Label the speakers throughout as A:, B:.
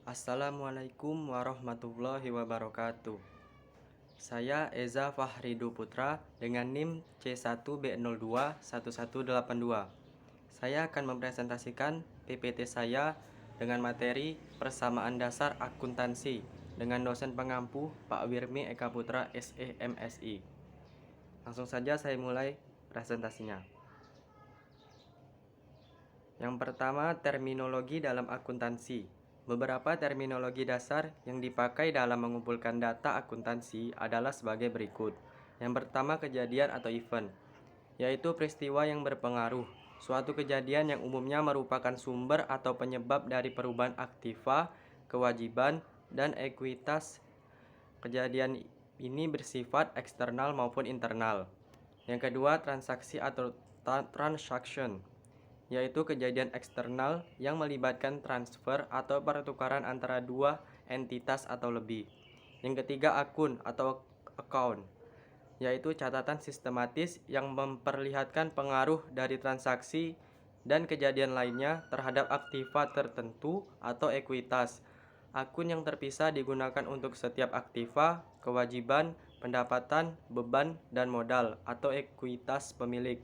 A: Assalamualaikum warahmatullahi wabarakatuh. Saya Eza Fahridu Putra dengan NIM C1B021182. Saya akan mempresentasikan PPT saya dengan materi persamaan dasar akuntansi dengan dosen pengampu Pak Wirmi Eka Putra SE MSI. Langsung saja saya mulai presentasinya. Yang pertama, terminologi dalam akuntansi. Beberapa terminologi dasar yang dipakai dalam mengumpulkan data akuntansi adalah sebagai berikut. Yang pertama, kejadian atau event, yaitu peristiwa yang berpengaruh. Suatu kejadian yang umumnya merupakan sumber atau penyebab dari perubahan aktiva, kewajiban, dan ekuitas. Kejadian ini bersifat eksternal maupun internal. Yang kedua, transaksi atau transaction, yaitu kejadian eksternal yang melibatkan transfer atau pertukaran antara dua entitas atau lebih. Yang ketiga, akun atau account, yaitu catatan sistematis yang memperlihatkan pengaruh dari transaksi dan kejadian lainnya terhadap aktiva tertentu atau ekuitas. Akun yang terpisah digunakan untuk setiap aktiva, kewajiban, pendapatan, beban, dan modal atau ekuitas pemilik.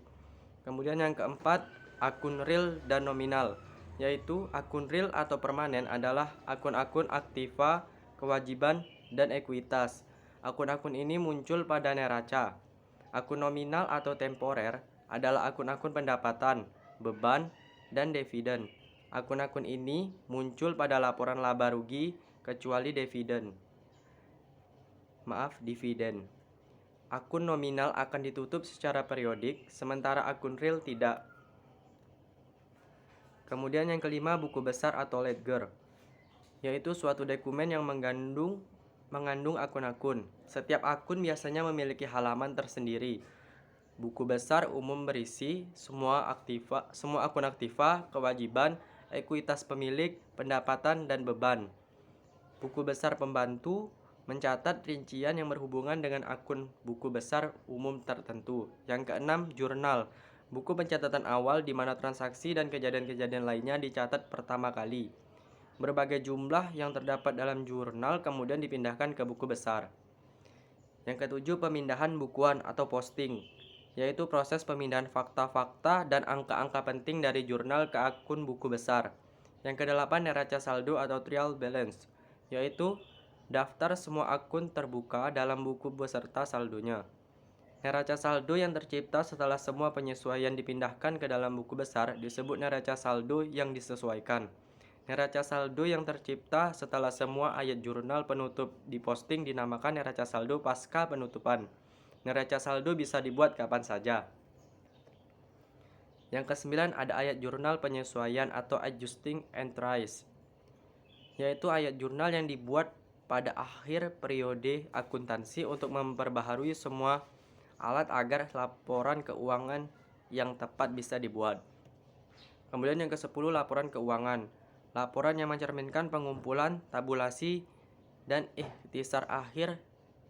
A: Kemudian yang keempat, akun real dan nominal, yaitu akun real atau permanen adalah akun-akun aktiva, kewajiban, dan ekuitas. Akun-akun ini muncul pada neraca. Akun nominal atau temporer adalah akun-akun pendapatan, beban, dan dividen. Akun-akun ini muncul pada laporan laba rugi kecuali dividen. Akun nominal akan ditutup secara periodik, sementara akun real tidak. Kemudian yang kelima, buku besar atau ledger, yaitu suatu dokumen yang mengandung akun-akun. Setiap akun biasanya memiliki halaman tersendiri. Buku besar umum berisi semua akun aktiva, kewajiban, ekuitas pemilik, pendapatan, dan beban. Buku besar pembantu mencatat rincian yang berhubungan dengan akun buku besar umum tertentu. Yang keenam, jurnal, buku pencatatan awal di mana transaksi dan kejadian-kejadian lainnya dicatat pertama kali. Berbagai jumlah yang terdapat dalam jurnal kemudian dipindahkan ke buku besar. Yang ketujuh, pemindahan bukuan atau posting, yaitu proses pemindahan fakta-fakta dan angka-angka penting dari jurnal ke akun buku besar. Yang kedelapan, neraca saldo atau trial balance, yaitu daftar semua akun terbuka dalam buku beserta saldonya. Neraca saldo yang tercipta setelah semua penyesuaian dipindahkan ke dalam buku besar disebut neraca saldo yang disesuaikan. Neraca saldo yang tercipta setelah semua ayat jurnal penutup diposting dinamakan neraca saldo pasca penutupan. Neraca saldo bisa dibuat kapan saja. Yang kesembilan, ada ayat jurnal penyesuaian atau adjusting entries, yaitu ayat jurnal yang dibuat pada akhir periode akuntansi untuk memperbaharui semua alat agar laporan keuangan yang tepat bisa dibuat. Kemudian yang ke-10, laporan keuangan. Laporan yang mencerminkan pengumpulan, tabulasi, dan ikhtisar akhir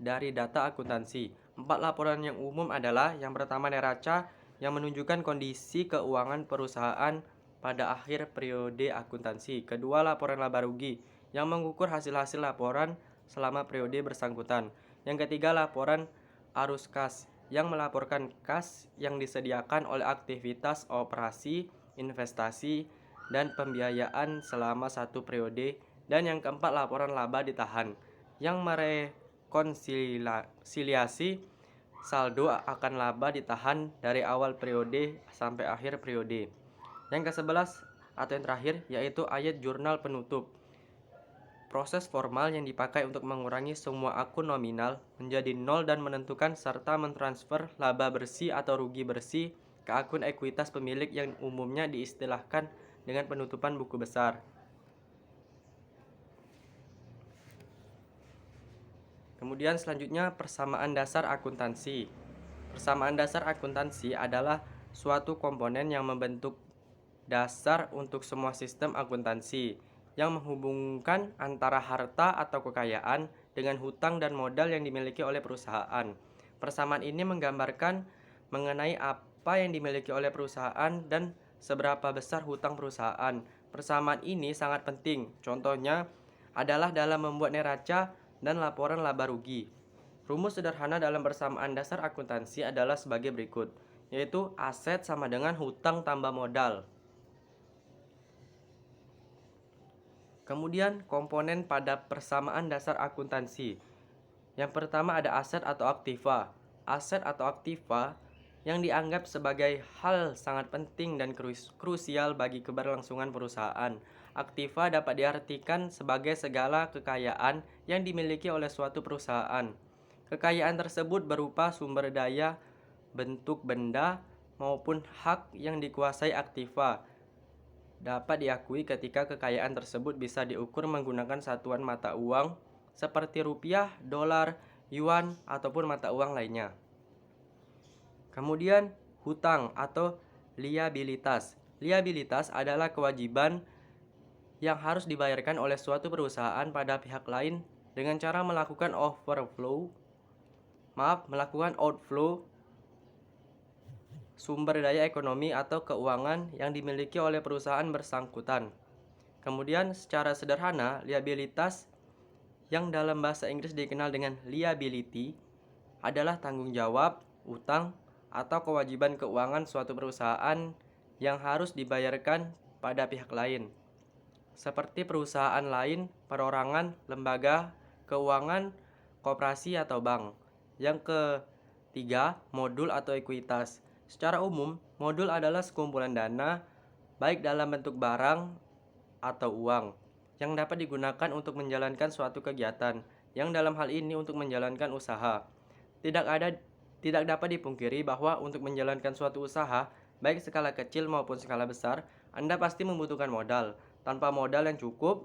A: dari data akuntansi. 4 laporan yang umum adalah yang pertama, neraca yang menunjukkan kondisi keuangan perusahaan pada akhir periode akuntansi. Kedua, laporan laba rugi yang mengukur hasil-hasil laporan selama periode bersangkutan. Yang ketiga, laporan arus kas yang melaporkan kas yang disediakan oleh aktivitas operasi, investasi, dan pembiayaan selama satu periode. Dan yang keempat, laporan laba ditahan yang merekonsiliasi saldo akan laba ditahan dari awal periode sampai akhir periode. Yang ke-11 atau yang terakhir yaitu ayat jurnal penutup, proses formal yang dipakai untuk mengurangi semua akun nominal menjadi nol dan menentukan serta mentransfer laba bersih atau rugi bersih ke akun ekuitas pemilik yang umumnya diistilahkan dengan penutupan buku besar. Kemudian selanjutnya, persamaan dasar akuntansi. Persamaan dasar akuntansi adalah suatu komponen yang membentuk dasar untuk semua sistem akuntansi yang menghubungkan antara harta atau kekayaan dengan hutang dan modal yang dimiliki oleh perusahaan. Persamaan ini menggambarkan mengenai apa yang dimiliki oleh perusahaan dan seberapa besar hutang perusahaan. Persamaan ini sangat penting. Contohnya adalah dalam membuat neraca dan laporan laba rugi. Rumus sederhana dalam persamaan dasar akuntansi adalah sebagai berikut, yaitu aset sama dengan hutang tambah modal. Kemudian komponen pada persamaan dasar akuntansi. Yang pertama ada aset atau aktiva. Aset atau aktiva yang dianggap sebagai hal sangat penting dan krusial bagi keberlangsungan perusahaan. Aktiva dapat diartikan sebagai segala kekayaan yang dimiliki oleh suatu perusahaan. Kekayaan tersebut berupa sumber daya, bentuk benda, maupun hak yang dikuasai aktiva. Dapat diakui ketika kekayaan tersebut bisa diukur menggunakan satuan mata uang seperti rupiah, dolar, yuan, ataupun mata uang lainnya. Kemudian hutang atau liabilitas. Liabilitas adalah kewajiban yang harus dibayarkan oleh suatu perusahaan pada pihak lain dengan cara melakukan melakukan outflow sumber daya ekonomi atau keuangan yang dimiliki oleh perusahaan bersangkutan. Kemudian secara sederhana, liabilitas yang dalam bahasa Inggris dikenal dengan liability adalah tanggung jawab, utang, atau kewajiban keuangan suatu perusahaan yang harus dibayarkan pada pihak lain, seperti perusahaan lain, perorangan, lembaga, keuangan, koperasi, atau bank. Yang ketiga, modul atau ekuitas. Secara umum, modul adalah sekumpulan dana, baik dalam bentuk barang atau uang, yang dapat digunakan untuk menjalankan suatu kegiatan, yang dalam hal ini untuk menjalankan usaha. Tidak dapat dipungkiri bahwa untuk menjalankan suatu usaha, baik skala kecil maupun skala besar, Anda pasti membutuhkan modal. Tanpa modal yang cukup,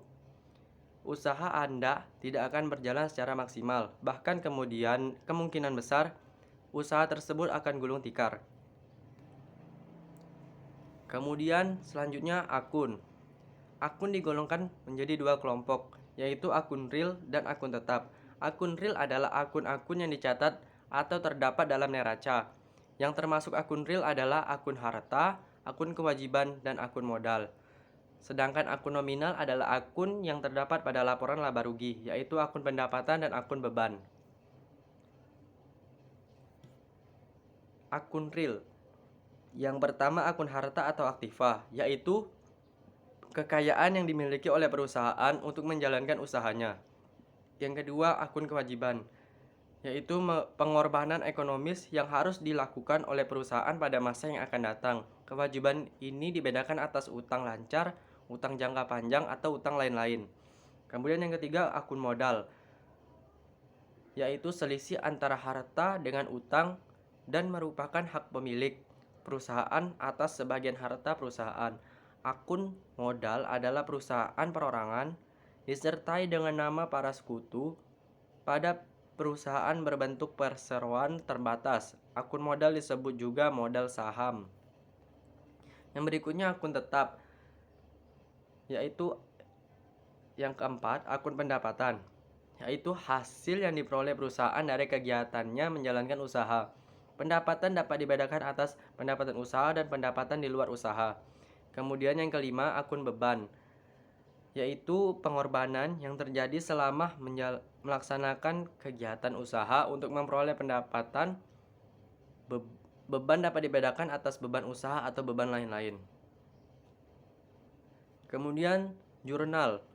A: usaha Anda tidak akan berjalan secara maksimal. Bahkan kemungkinan besar, usaha tersebut akan gulung tikar. Kemudian selanjutnya akun. Akun digolongkan menjadi dua kelompok, yaitu akun real dan akun tetap. Akun real adalah akun-akun yang dicatat atau terdapat dalam neraca. Yang termasuk akun real adalah akun harta, akun kewajiban, dan akun modal. Sedangkan akun nominal adalah akun yang terdapat pada laporan laba rugi, yaitu akun pendapatan dan akun beban. Akun real. Yang pertama akun harta atau aktiva, yaitu kekayaan yang dimiliki oleh perusahaan untuk menjalankan usahanya. Yang kedua akun kewajiban, yaitu pengorbanan ekonomis yang harus dilakukan oleh perusahaan pada masa yang akan datang. Kewajiban ini dibedakan atas utang lancar, utang jangka panjang, atau utang lain-lain. Kemudian yang ketiga akun modal, yaitu selisih antara harta dengan utang dan merupakan hak pemilik perusahaan atas sebagian harta perusahaan. Akun modal adalah perusahaan perorangan disertai dengan nama para sekutu pada perusahaan berbentuk perseroan terbatas. Akun modal disebut juga modal saham. Yang berikutnya akun tetap, yaitu yang keempat akun pendapatan, yaitu hasil yang diperoleh perusahaan dari kegiatannya menjalankan usaha. Pendapatan dapat dibedakan atas pendapatan usaha dan pendapatan di luar usaha. Kemudian yang kelima akun beban, yaitu pengorbanan yang terjadi selama melaksanakan kegiatan usaha untuk memperoleh pendapatan. Beban dapat dibedakan atas beban usaha atau beban lain-lain. Kemudian jurnal,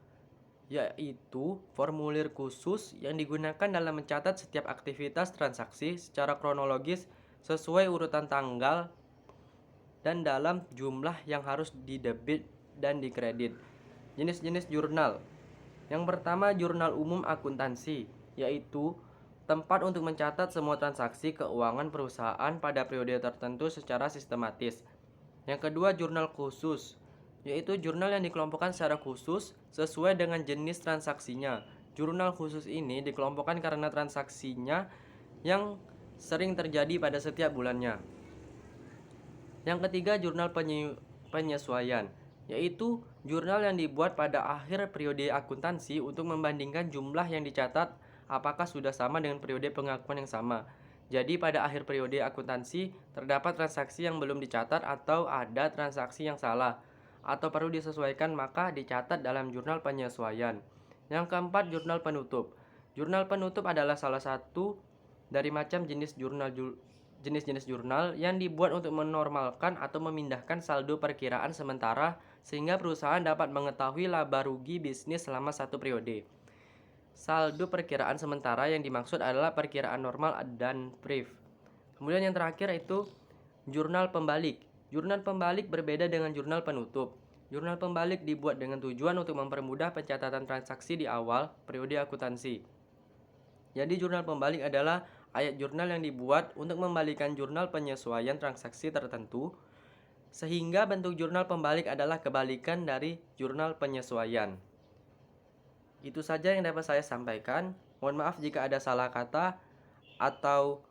A: yaitu formulir khusus yang digunakan dalam mencatat setiap aktivitas transaksi secara kronologis sesuai urutan tanggal dan dalam jumlah yang harus didebit dan dikredit. Jenis-jenis jurnal. Yang pertama jurnal umum akuntansi, yaitu tempat untuk mencatat semua transaksi keuangan perusahaan pada periode tertentu secara sistematis. Yang kedua jurnal khusus, yaitu jurnal yang dikelompokkan secara khusus sesuai dengan jenis transaksinya. Jurnal khusus ini dikelompokkan karena transaksinya yang sering terjadi pada setiap bulannya. Yang ketiga jurnal penyesuaian, yaitu jurnal yang dibuat pada akhir periode akuntansi untuk membandingkan jumlah yang dicatat apakah sudah sama dengan periode pengakuan yang sama. Jadi pada akhir periode akuntansi terdapat transaksi yang belum dicatat atau ada transaksi yang salah atau perlu disesuaikan, maka dicatat dalam jurnal penyesuaian. Yang keempat, jurnal penutup. Jurnal penutup adalah salah satu dari macam jenis-jenis jurnal yang dibuat untuk menormalkan atau memindahkan saldo perkiraan sementara sehingga perusahaan dapat mengetahui laba rugi bisnis selama satu periode. Saldo perkiraan sementara yang dimaksud adalah perkiraan normal dan brief. Kemudian yang terakhir itu jurnal pembalik. Jurnal pembalik berbeda dengan jurnal penutup. Jurnal pembalik dibuat dengan tujuan untuk mempermudah pencatatan transaksi di awal periode akuntansi. Jadi jurnal pembalik adalah ayat jurnal yang dibuat untuk membalikan jurnal penyesuaian transaksi tertentu, sehingga bentuk jurnal pembalik adalah kebalikan dari jurnal penyesuaian. Itu saja yang dapat saya sampaikan. Mohon maaf jika ada salah kata atau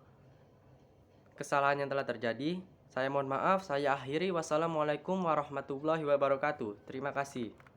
A: kesalahan yang telah terjadi. Saya mohon maaf, saya akhiri. Wassalamualaikum warahmatullahi wabarakatuh. Terima kasih.